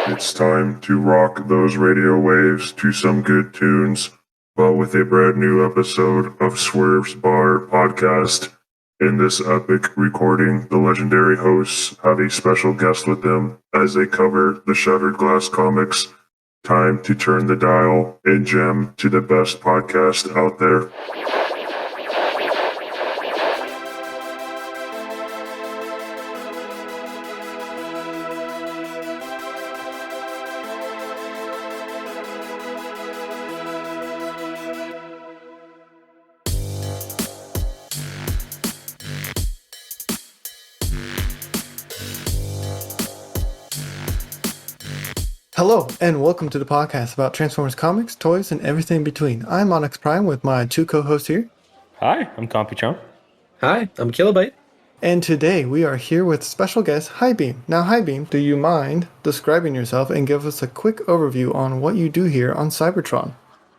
It's time to rock those radio waves to some good tunes, but with a brand new episode of Swerve's Bar podcast. In this epic recording, the legendary hosts have a special guest with them as they cover the Shattered Glass comics. Time to turn the dial and jam to the best podcast out there. Hello, and welcome to the podcast about Transformers comics, toys, and everything in between. I'm Onyx Prime with my two co-hosts here. Hi, I'm Computron. Hi, I'm Kilobyte. And today we are here with special guest Highbeam. Now, Highbeam, do you mind describing yourself and give us a quick overview on what you do here on Cybertron?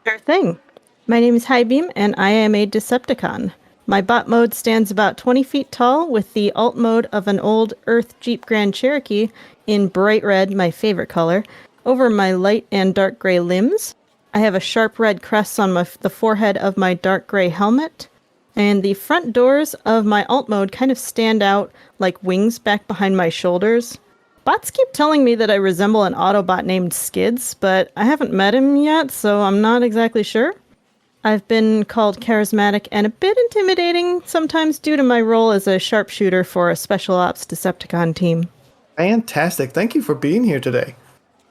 Sure thing. My name is Highbeam, and I am a Decepticon. My bot mode stands about 20 feet tall with the alt mode of an old Earth Jeep Grand Cherokee in bright red, my favorite color, over my light and dark gray limbs. I have a sharp red crest on the forehead of my dark gray helmet, and the front doors of my alt mode kind of stand out like wings back behind my shoulders. Bots keep telling me that I resemble an Autobot named Skids, but I haven't met him yet, so I'm not exactly sure. I've been called charismatic and a bit intimidating, sometimes due to my role as a sharpshooter for a special ops Decepticon team. Fantastic. Thank you for being here today.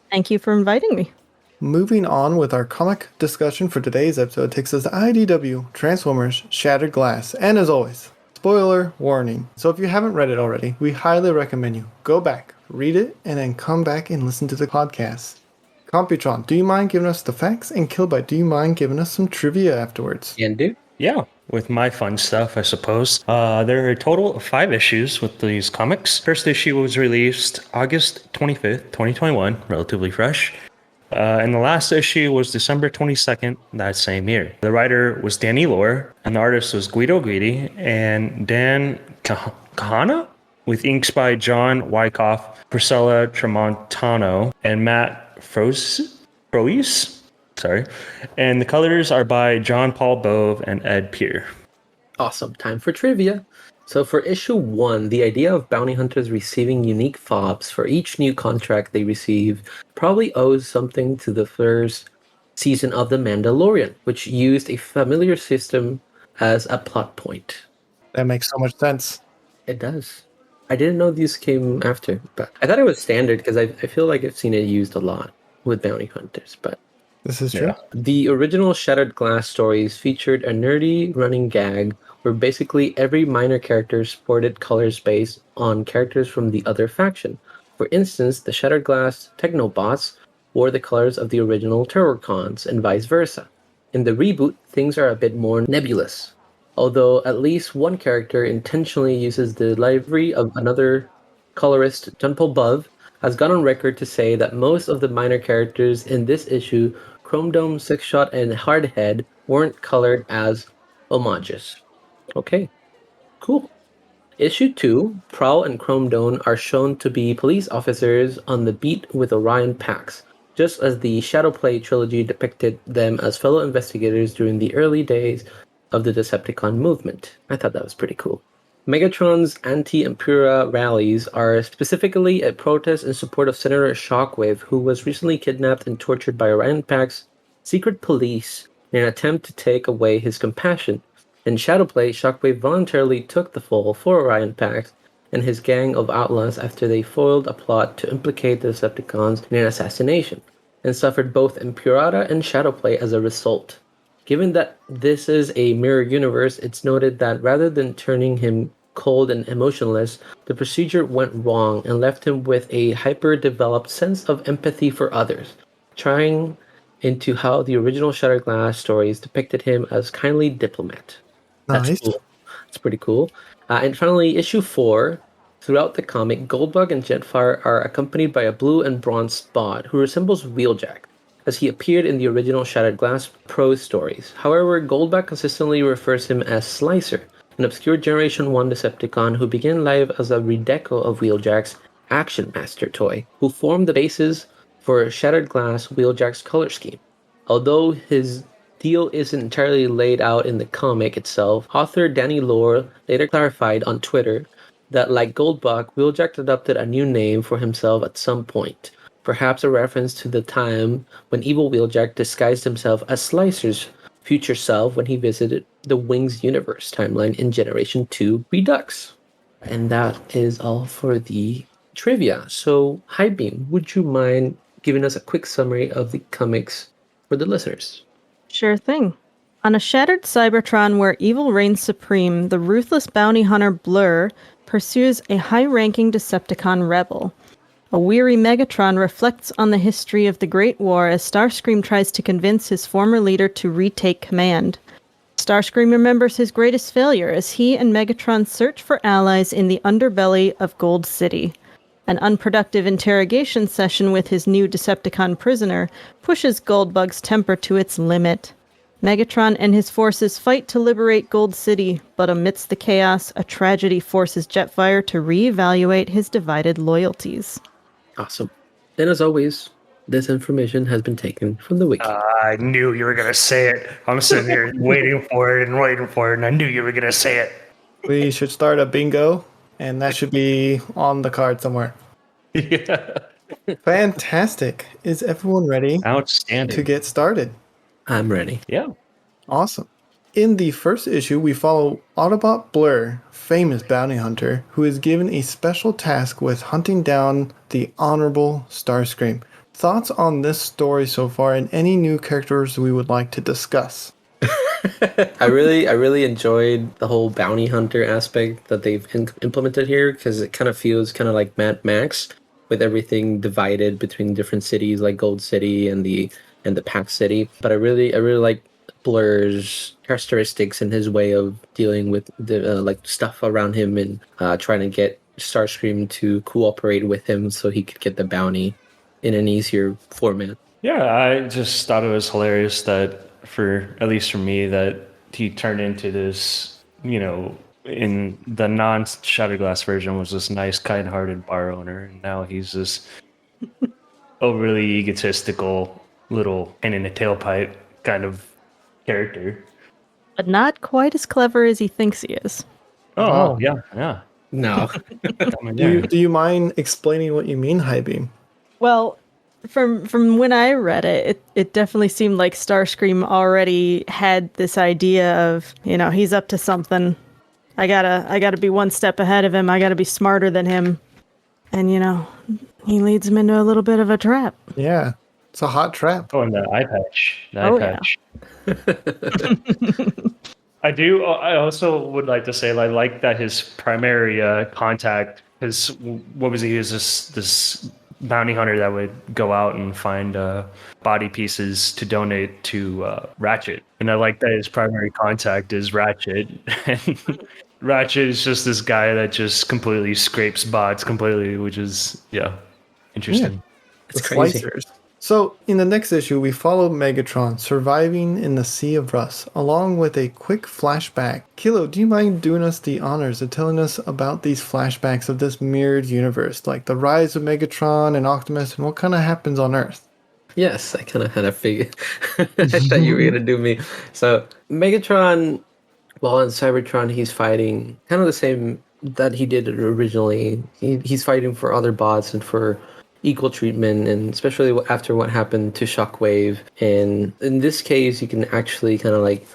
Thank you for inviting me. Moving on with our comic discussion for today's episode takes us to IDW Transformers Shattered Glass. And as always, spoiler warning. So if you haven't read it already, we highly recommend you go back, read it, and then come back and listen to the podcast. Computron, do you mind giving us the facts? And Kilobyte, do you mind giving us some trivia afterwards? Can do. Yeah, with my fun stuff, I suppose. There are a total of 5 issues with these comics. First issue was released August 25th, 2021, relatively fresh. And the last issue was December 22nd that same year. The writer was Danny Lohr, and the artist was Guido Guidi and Dan Kahana, with inks by John Wyckoff, Priscilla Tramontano, and Matt Froese. Sorry. And the colors are by John Paul Bove and Ed Peer. Awesome. Time for trivia. So for issue 1, the idea of bounty hunters receiving unique fobs for each new contract they receive probably owes something to the first season of The Mandalorian, which used a familiar system as a plot point. That makes so much sense. It does. I didn't know these came after, but I thought it was standard because I feel like I've seen it used a lot with bounty hunters, but This is true. Yeah. the original Shattered Glass stories featured a nerdy running gag where basically every minor character sported colors based on characters from the other faction. For instance, the Shattered Glass Technobots wore the colors of the original Terrorcons and vice versa. In the reboot, things are a bit more nebulous, although at least one character intentionally uses the livery of another colorist. John Paul Bove has gone on record to say that most of the minor characters in this issue, Chrome Dome, Six Shot, and Hardhead, weren't colored as homages. Okay, cool. Issue 2, Prowl and Chrome Dome are shown to be police officers on the beat with Orion Pax, just as the Shadowplay trilogy depicted them as fellow investigators during the early days of the Decepticon movement. I thought that was pretty cool. Megatron's anti-Impera rallies are specifically a protest in support of Senator Shockwave, who was recently kidnapped and tortured by Orion Pax's secret police in an attempt to take away his compassion. In Shadowplay, Shockwave voluntarily took the fall for Orion Pax and his gang of outlaws after they foiled a plot to implicate the Decepticons in an assassination, and suffered both Impurata and Shadowplay as a result. Given that this is a mirror universe, it's noted that rather than turning him cold and emotionless, the procedure went wrong and left him with a hyper-developed sense of empathy for others, trying into how the original Shattered Glass stories depicted him as kindly diplomat. That's Nice. cool. It's pretty cool. And finally, issue 4. Throughout the comic, Goldbug and Jetfire are accompanied by a blue and bronze Spot, who resembles Wheeljack, as he appeared in the original Shattered Glass prose stories. However, Goldbug consistently refers him as Slicer, an obscure Generation 1 Decepticon who began life as a redeco of Wheeljack's Action Master toy, who formed the basis for Shattered Glass Wheeljack's color scheme. Although his deal isn't entirely laid out in the comic itself, author Danny Lore later clarified on Twitter that, like Goldbach, Wheeljack adopted a new name for himself at some point, perhaps a reference to the time when evil Wheeljack disguised himself as Slicer's future self when he visited the Wings universe timeline in Generation 2 Redux. And that is all for the trivia. So, Highbeam, would you mind giving us a quick summary of the comics for the listeners? Sure thing. On a shattered Cybertron where evil reigns supreme, the ruthless bounty hunter Blur pursues a high-ranking Decepticon rebel. A weary Megatron reflects on the history of the Great War as Starscream tries to convince his former leader to retake command. Starscream remembers his greatest failure as he and Megatron search for allies in the underbelly of Gold City. An unproductive interrogation session with his new Decepticon prisoner pushes Goldbug's temper to its limit. Megatron and his forces fight to liberate Gold City, but amidst the chaos, a tragedy forces Jetfire to reevaluate his divided loyalties. Awesome. And as always, this information has been taken from the wiki. I knew you were going to say it. I'm sitting here waiting for it, and I knew you were going to say it. We should start a bingo, and that should be on the card somewhere. Yeah. Fantastic. Is everyone ready Outstanding. to get started? I'm ready. Yeah. Awesome. In the first issue, we follow Autobot Blur, famous bounty hunter, who is given a special task with hunting down the Honorable Starscream. Thoughts on this story so far, and any new characters we would like to discuss? I really enjoyed the whole bounty hunter aspect that they've implemented here, because it kind of feels kind of like Mad Max, with everything divided between different cities like Gold City and the Pack City. But I really like Blur's characteristics and his way of dealing with the like stuff around him, and trying to get Starscream to cooperate with him so he could get the bounty in an easier format. Yeah, I just thought it was hilarious that, at least for me, that he turned into this, in the non-Shattered Glass version was this nice, kind-hearted bar owner, and now he's this overly egotistical little hand in a tailpipe kind of character. But not quite as clever as he thinks he is. Oh. Yeah. No. Do you mind explaining what you mean, Highbeam? Well, from when I read it, it definitely seemed like Starscream already had this idea of, he's up to something. I gotta be one step ahead of him. I gotta be smarter than him. And, he leads him into a little bit of a trap. Yeah, it's a hot trap. Oh, and the eye patch. I also would like to say, I like that his primary contact, because what was he? Is this bounty hunter that would go out and find body pieces to donate to Ratchet, and I like that his primary contact is Ratchet. And Ratchet is just this guy that just completely scrapes bots completely, which is interesting. Yeah. It's The crazy. Slicers. So, in the next issue, we follow Megatron surviving in the Sea of Rust, along with a quick flashback. Kilo, do you mind doing us the honors of telling us about these flashbacks of this mirrored universe, like the rise of Megatron and Optimus, and what kind of happens on Earth? Yes, I kind of had a figure. I thought you were going to do me. So, Megatron, while in Cybertron, he's fighting kind of the same that he did originally. He's fighting for other bots and for equal treatment, and especially after what happened to Shockwave. And in this case, you can actually kind of like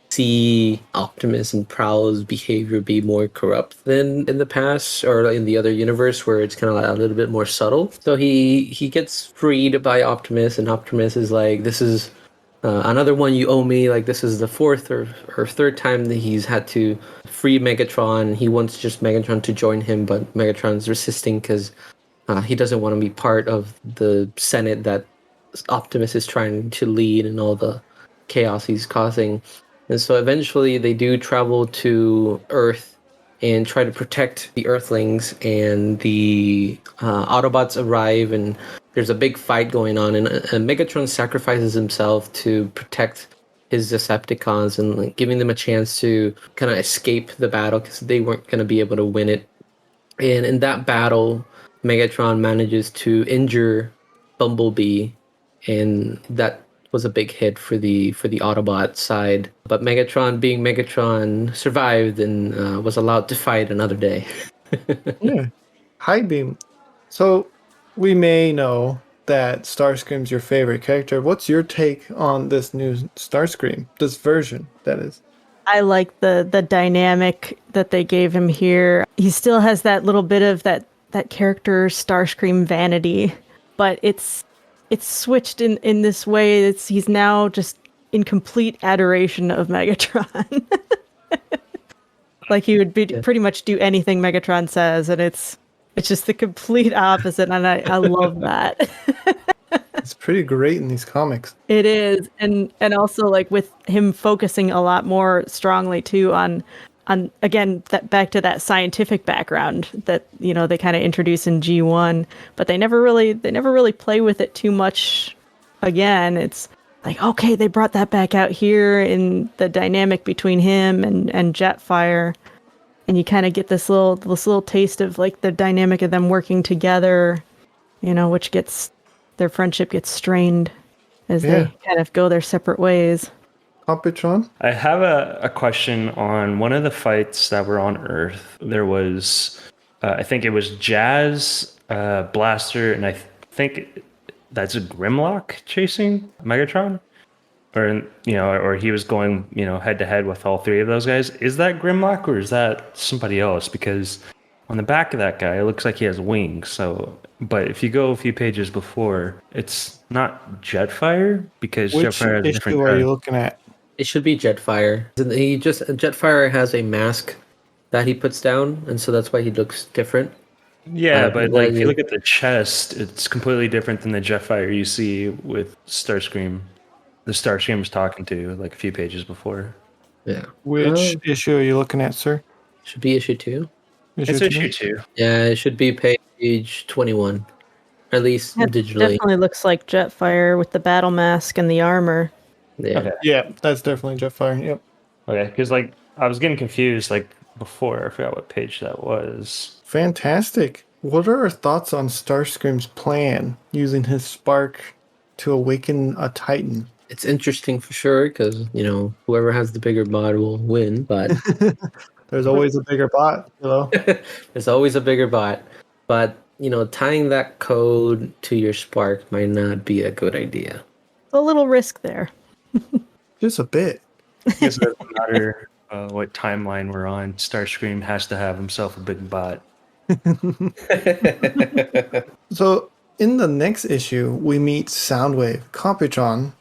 see Optimus and Prowl's behavior be more corrupt than in the past or in the other universe, where it's kind of like a little bit more subtle. So he gets freed by Optimus, and Optimus is like, this is another one you owe me. Like, this is the fourth or third time that he's had to free Megatron. He wants just Megatron to join him, but Megatron's resisting because he doesn't want to be part of the Senate that Optimus is trying to lead and all the chaos he's causing. And so eventually they do travel to Earth and try to protect the Earthlings, and the Autobots arrive, and there's a big fight going on, and Megatron sacrifices himself to protect his Decepticons and like, giving them a chance to kind of escape the battle because they weren't going to be able to win it. And in that battle, Megatron manages to injure Bumblebee, and that was a big hit for the Autobot side. But Megatron, being Megatron, survived and was allowed to fight another day. Yeah. Highbeam. So we may know that Starscream's your favorite character. What's your take on this new Starscream? This version, that is. I like the dynamic that they gave him here. He still has that little bit of that character Starscream vanity, but it's switched in this way. He's now just in complete adoration of Megatron. Like he would pretty much do anything Megatron says, and it's just the complete opposite, and I love that. It's pretty great in these comics. It is, and also like with him focusing a lot more strongly too on again that back to that scientific background that they kind of introduce in G1, but they never really play with it too much. Again, it's like, okay, they brought that back out here in the dynamic between him and Jetfire, and you kind of get this little taste of like the dynamic of them working together, which gets their friendship gets strained as they kind of go their separate ways. Compitron? I have a question on one of the fights that were on Earth. There was, I think it was Jazz, Blaster, and I think that's a Grimlock chasing Megatron, or he was going head to head with all three of those guys. Is that Grimlock or is that somebody else? Because on the back of that guy, it looks like he has wings. So, but if you go a few pages before, it's not Jetfire because Which Jetfire has a different issue are code. you looking at? It should be Jetfire. Jetfire has a mask that he puts down, and so that's why he looks different. Yeah, but like if you look at the chest, it's completely different than the Jetfire you see with Starscream. The Starscream was talking to like a few pages before. Yeah. Which issue are you looking at, sir? Should be issue 2. It's issue 2. Yeah, it should be page 21. At least That digitally. definitely looks like Jetfire with the battle mask and the armor. Yeah. Okay. Yeah, that's definitely Jetfire. Yep. Okay, because like I was getting confused like before. I forgot what page that was. Fantastic. What are our thoughts on Starscream's plan using his spark to awaken a Titan? It's interesting for sure because, whoever has the bigger bot will win, but There's always a bigger bot, there's always a bigger bot. But, tying that code to your spark might not be a good idea. A little risk there. Just a bit. I guess it doesn't matter what timeline we're on. Starscream has to have himself a big bot. So, in the next issue, we meet Soundwave, Compitron.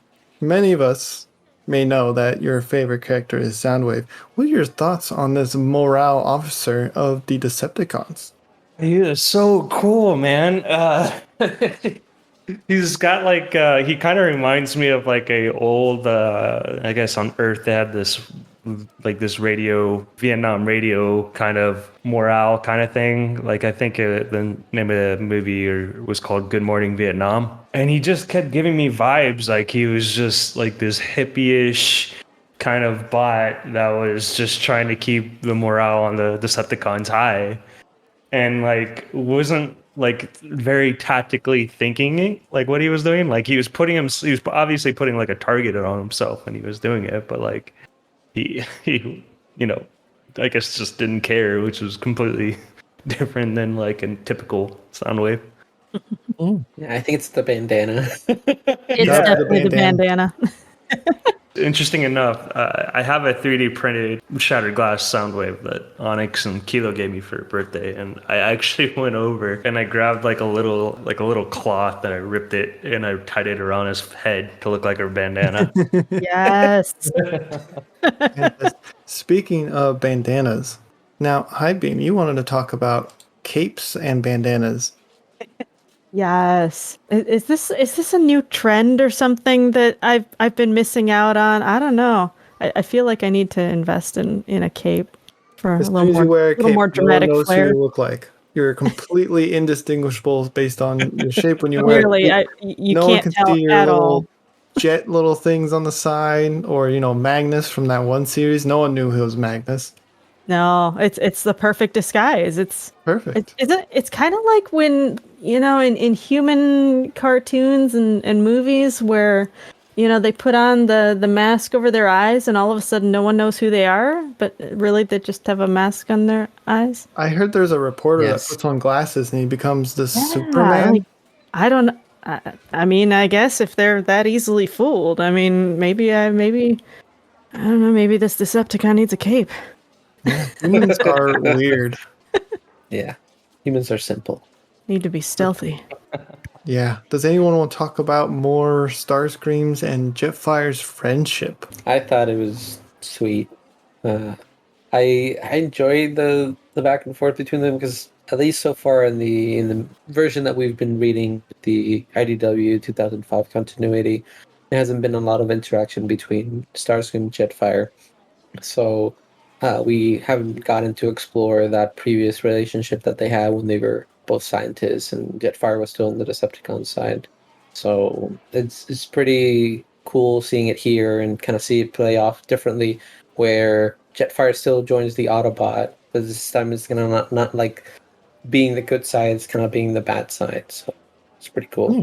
Many of us may know that your favorite character is Soundwave. What are your thoughts on this morale officer of the Decepticons? He is so cool, man. He's got like he kind of reminds me of like a old I guess on Earth they had this Vietnam radio kind of morale kind of thing. Like I think the name of the movie was called Good Morning Vietnam. And he just kept giving me vibes like he was just like this hippie-ish kind of bot that was just trying to keep the morale on the Decepticons high. And like wasn't like very tactically thinking like what he was doing. Like he was obviously putting like a target on himself when he was doing it, but like he I guess just didn't care, which was completely different than like a typical Soundwave. Yeah, I think it's the bandana. It's Yeah, definitely the the bandana. Interesting enough, I have a 3D printed Shattered Glass Soundwave that Onyx and Kilo gave me for a birthday, and I actually went over and I grabbed like a little cloth that I ripped it and I tied it around his head to look like a bandana. Yes. Speaking of bandanas, now, Highbeam, you wanted to talk about capes and bandanas. Yes. Is this a new trend or something that I've been missing out on? I don't know. I feel like I need to invest in a cape for As a soon as you wear a little cape, more no one dramatic knows who flair. you look like. You're completely indistinguishable based on your shape when you wear Clearly, it. you No one can't can tell see your at little all. jet things on the side, or Magnus from that one series. No one knew he was Magnus. No, it's the perfect disguise. Perfect. It's kind of like when, in human cartoons and movies where, they put on the mask over their eyes and all of a sudden no one knows who they are, but really they just have a mask on their eyes. I heard there's a reporter that Yes. puts on glasses and he becomes the Yeah, Superman. like, I don't. I mean, I guess if they're that easily fooled, I mean, maybe I don't know. Maybe this Decepticon needs a cape. Humans are weird. Yeah. Humans are simple. Need to be stealthy. Yeah. Does anyone want to talk about more Starscream's and Jetfire's friendship? I thought it was sweet. I enjoyed the back and forth between them because at least so far in the version that we've been reading, the IDW 2005 continuity, there hasn't been a lot of interaction between Starscream and Jetfire. So we haven't gotten to explore that previous relationship that they had when they were both scientists and Jetfire was still on the Decepticon side. So it's pretty cool seeing it here and kind of see it play off differently, where Jetfire still joins the Autobot, but this time it's gonna not like being the good side, it's kind of being the bad side. So it's pretty cool. Hmm.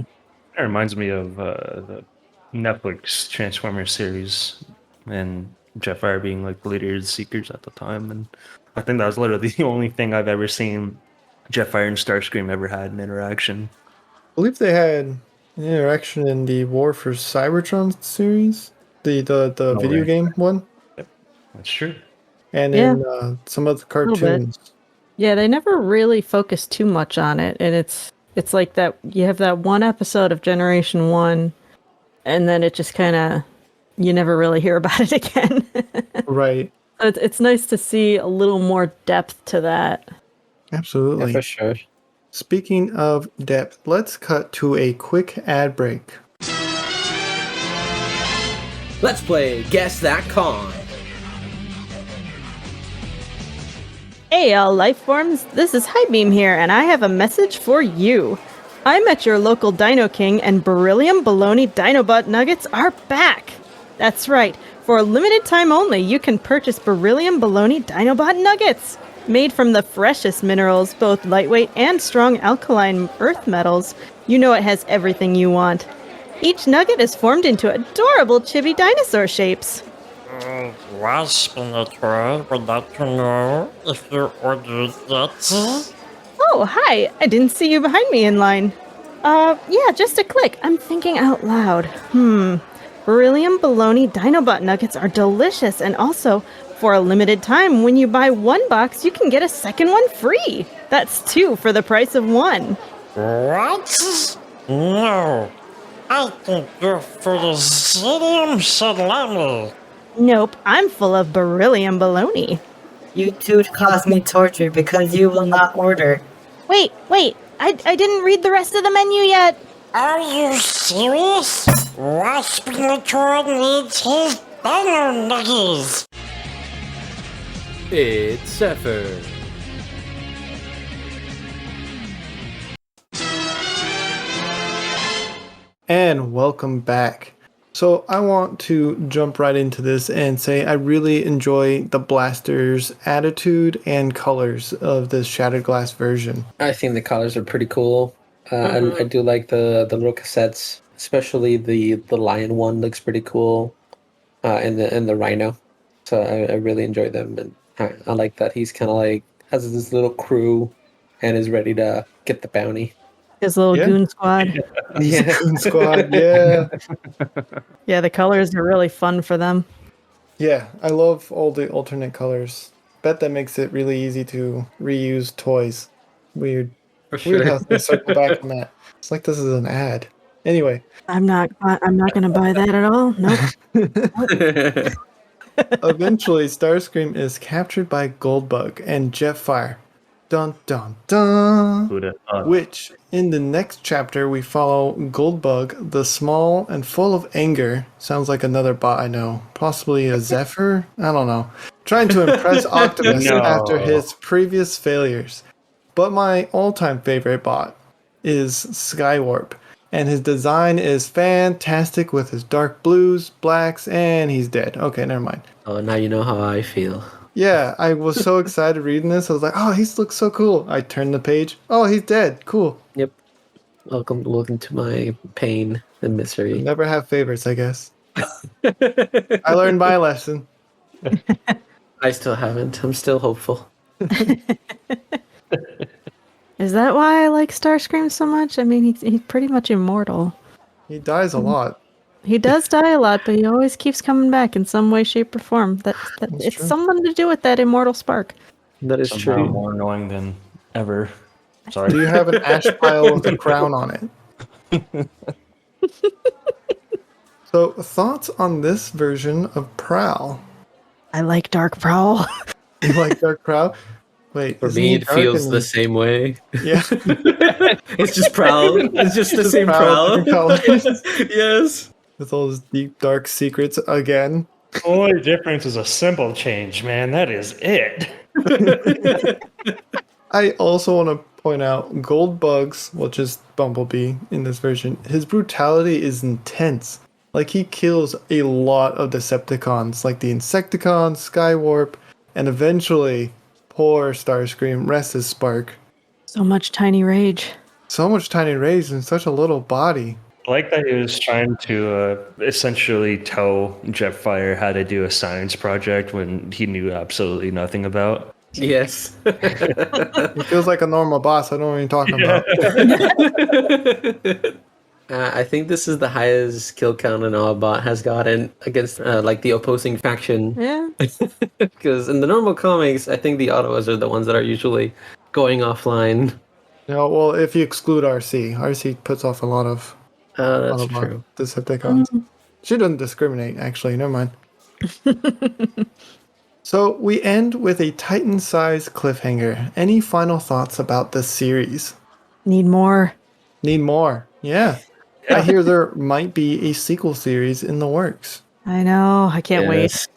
It reminds me of the Netflix Transformers series and Jetfire being like the leader of the Seekers at the time. And I think that was literally the only thing I've ever seen Jetfire and Starscream ever had an interaction. I believe they had an interaction in the War for Cybertron series, the video right. game one, That's true. and Yeah. in some of the bit. cartoons. Yeah, they never really focus too much on it, and it's like that. You have that one episode of Generation 1, and then it just kind of you never really hear about it again. Right. So it's nice to see a little more depth to that. Absolutely. Yeah, for sure. Speaking of depth, let's cut to a quick ad break. Let's play Guess That Con. Hey, all life forms, this is Highbeam here, and I have a message for you. I'm at your local Dino King, and Beryllium Baloney Dinobot Nuggets are back! That's right, for a limited time only, you can purchase Beryllium Baloney Dinobot Nuggets! Made from the freshest minerals, both lightweight and strong alkaline earth metals, you know it has everything you want. Each nugget is formed into adorable chibi dinosaur shapes. Wasp in the tray would like to know if you ordered that. Oh, hi. I didn't see you behind me in line. Yeah, just a click. I'm thinking out loud. Beryllium Baloney Dinobot Nuggets are delicious, and also, for a limited time, when you buy one box, you can get a second one free. That's 2 for the price of 1. What? No. I think you're full of sodium salami. Nope, I'm full of beryllium baloney. You two cause me torture because you will not order. Wait, I didn't read the rest of the menu yet. Are you serious? Wasp in the tray needs his dino nuggies. It's Zephyr. And welcome back. So I want to jump right into this and say I really enjoy the Blaster's attitude and colors of the Shattered Glass version. I think the colors are pretty cool. I do like the little cassettes, especially the lion one looks pretty cool, and the rhino. So I really enjoy them, and I like that he's kind of like has this little crew, and is ready to get the bounty. His little Yeah. goon squad. Yeah. Goon Squad, yeah. Yeah, the colors are really fun for them. Yeah, I love all the alternate colors. Bet that makes it really easy to reuse toys. Weird. For Weird how they circle back on that. It's like this is an ad. Anyway, I'm not gonna buy that at all. Nope. eventually Starscream is captured by Goldbug and Jetfire. Dun dun dun. Who'da thought? Which, in the next chapter, we follow Goldbug, the small and full of anger. Sounds like another bot I know. Possibly a Zephyr? I don't know. Trying to impress Optimus No. after his previous failures. But my all-time favorite bot is Skywarp. And his design is fantastic with his dark blues, blacks, and he's dead. Okay, never mind. Oh, now you know how I feel. Yeah, I was so excited reading this. I was like, oh, he looks so cool. I turned the page. Oh, he's dead. Cool. Yep. Welcome to my pain and misery. Never have favorites, I guess. I learned my lesson. I still haven't. I'm still hopeful. Is that why I like Starscream so much? I mean, he's pretty much immortal. He dies a lot. He does die a lot, but he always keeps coming back in some way, shape, or form. That it's true. something to do with that immortal spark. That is Somehow true. more annoying than ever. Do Sorry. you have an ash pile with a crown on it? So, thoughts on this version of Prowl? I like Dark Prowl. You like Dark Prowl? Wait, For isn't me, he it dark feels and- the same way. Yeah. It's just Prowl. It's just the Just same Prowl, Prowl. different colors. Yes. With all his deep, dark secrets again. The only difference is a symbol change, man. That is it. I also want to point out Goldbug's, which is Bumblebee in this version, his brutality is intense. Like, he kills a lot of Decepticons, like the Insecticons, Skywarp, and eventually, poor Starscream rests his spark. So much tiny rage. So much tiny rage in such a little body. I like that he was trying to essentially tell Jetfire how to do a science project when he knew absolutely nothing about. Yes. He feels like a normal boss. I don't know what you're talking about. I think this is the highest kill count an Autobot has gotten against like the opposing faction. Yeah. Because in the normal comics, I think the Autobots are the ones that are usually going offline. No, well, if you exclude RC, RC puts off a lot of That's Autobot true. Decepticons. She doesn't discriminate, actually. Never mind. So we end with a Titan-sized cliffhanger. Any final thoughts about this series? Need more. Need more? Yeah. I hear there might be a sequel series in the works. I know. I can't wait. Yes.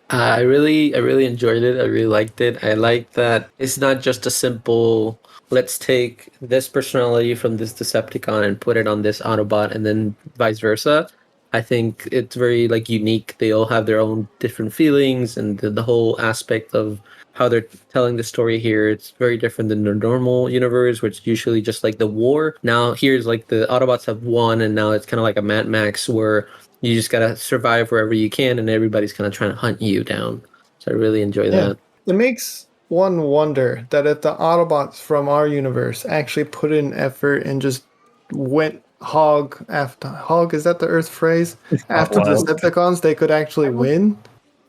I really enjoyed it. I really liked it. I like that it's not just a simple let's take this personality from this Decepticon and put it on this Autobot and then vice versa. I think it's very like unique. They all have their own different feelings and the whole aspect of how they're telling the story here. It's very different than the normal universe, which is usually just like the war. Now here's like the Autobots have won and now it's kind of like a Mad Max where you just gotta survive wherever you can, and everybody's kind of trying to hunt you down. So I really enjoy that. It makes one wonder that if the Autobots from our universe actually put in effort and just went hog after hog, is that the Earth phrase? After the Wild. Decepticons, they could actually win.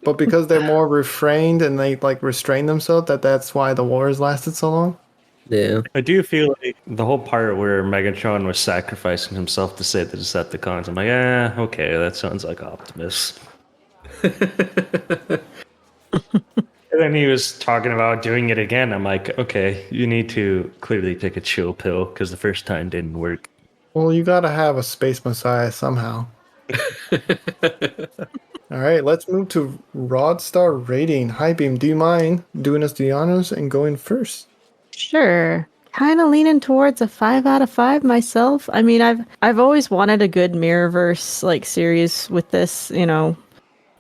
But because they're more refrained and they like restrain themselves, that's why the wars lasted so long. Yeah. I do feel like the whole part where Megatron was sacrificing himself to save the Decepticons, I'm like, okay, that sounds like Optimus. And then he was talking about doing it again. I'm like, okay, you need to clearly take a chill pill because the first time didn't work. Well, you gotta have a space messiah somehow. All right, let's move to Rod Star rating. Highbeam, do you mind doing us the honors and going first? Sure. Kind of leaning towards a 5 out of 5 myself. I mean, I've always wanted a good Mirrorverse like series with this, you know,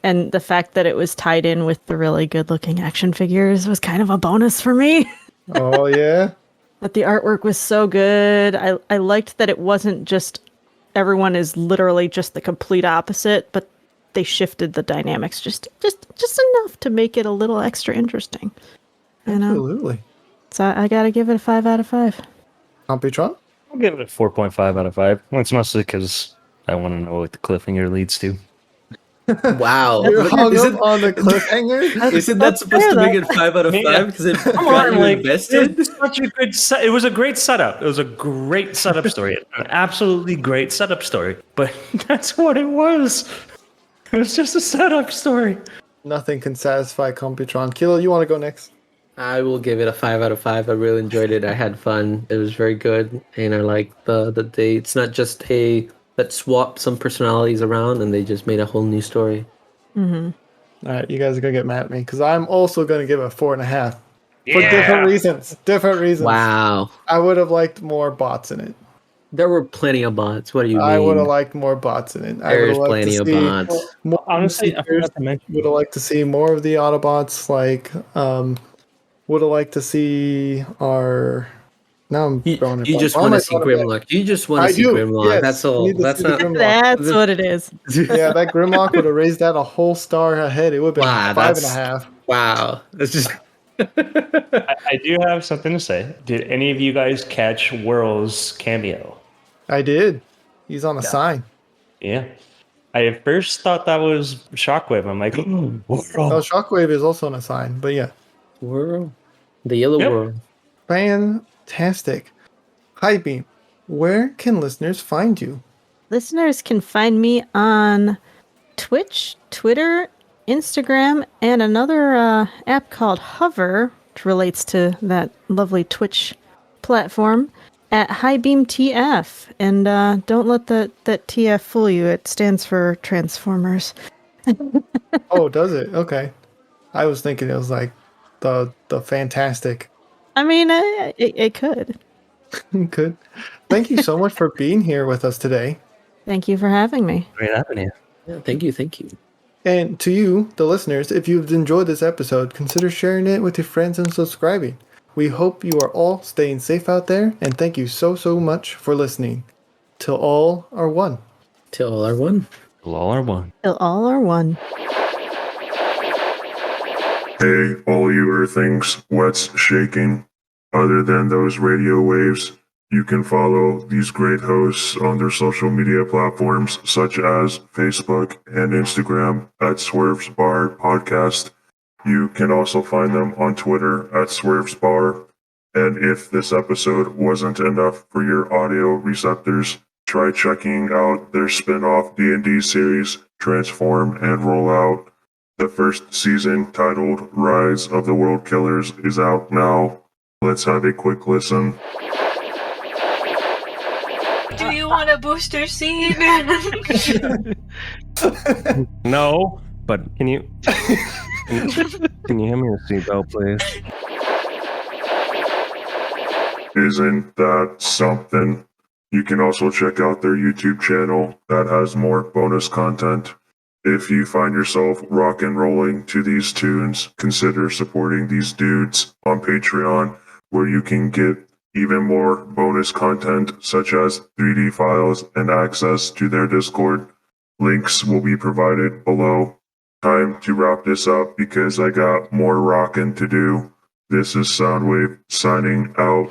and the fact that it was tied in with the really good-looking action figures was kind of a bonus for me. Oh yeah. But the artwork was so good. I liked that it wasn't just everyone is literally just the complete opposite, but they shifted the dynamics just enough to make it a little extra interesting. You know? Absolutely. So I gotta give it a 5 out of 5. Computron? I'll give it a 4.5 out of 5. Well, it's mostly because I want to know what the cliffhanger leads to. Wow. You're hung Is up it, on the cliffhanger? isn't that supposed to make it 5 out of 5? Because it got you invested? It's such a good it was a great setup. It was a great setup story. An absolutely great setup story. But that's what it was. It was just a setup story. Nothing can satisfy Computron. Kilo, you want to go next? I will give it a 5 out of 5. I really enjoyed it. I had fun. It was very good. And I like it's not just let's swap some personalities around and they just made a whole new story. All right, you guys are gonna get mad at me because I'm also gonna give it a 4.5 for different reasons. Different reasons. Wow. I would have liked more bots in it. There were plenty of bots. What do you I would have mean? liked more bots in it. I would have There's liked to plenty of see bots. more Honestly, I features. forgot to mention. Would have liked to see more of the Autobots. Like, would have liked to see our. Now I'm throwing it. You Blank. just Why am want I to see throwing it blank? Grimlock. You just want I to see do. Grimlock. Yes, That's all. we need to That's see the not. Grimlock. That's what it is. Yeah, that Grimlock would have raised that a whole star ahead. It would have been Wow, 5.5. wow. That's just. I do have something to say. Did any of you guys catch Whirl's cameo? I did. He's on a sign. Yeah. I at first thought that was Shockwave. I'm like, Oh, Whirl. Shockwave is also on a sign. But yeah, World. The yellow Yep. world. fantastic. Highbeam, where can listeners find you? Listeners can find me on Twitch, Twitter, Instagram, and another app called Hover, which relates to that lovely Twitch platform, at Highbeamtf. And don't let that TF fool you. It stands for Transformers. Oh, does it? Okay. I was thinking it was like the fantastic. I mean, it could. Good. Thank you so much for being here with us today. Thank you for having me. Great happening. Yeah, thank you. Thank you. And to you, the listeners, if you've enjoyed this episode, consider sharing it with your friends and subscribing. We hope you are all staying safe out there, and thank you so much for listening. Till all are one. Till all are one. All are one. Till all are one. Hey, all you earthlings, what's shaking? Other than those radio waves, you can follow these great hosts on their social media platforms such as Facebook and Instagram at Swerve's Bar Podcast. You can also find them on Twitter at Swerve's Bar. And if this episode wasn't enough for your audio receptors, try checking out their spin-off D&D series, Transform and Roll Out. The first season, titled Rise of the World Killers, is out now. Let's have a quick listen. Do you want a booster seat? No, but can you can you hand me a seatbelt, please? Isn't that something? You can also check out their YouTube channel that has more bonus content. If you find yourself rock and rolling to these tunes, consider supporting these dudes on Patreon, where you can get even more bonus content such as 3D files and access to their Discord. Links will be provided below. Time to wrap this up because I got more rockin' to do. This is Soundwave signing out.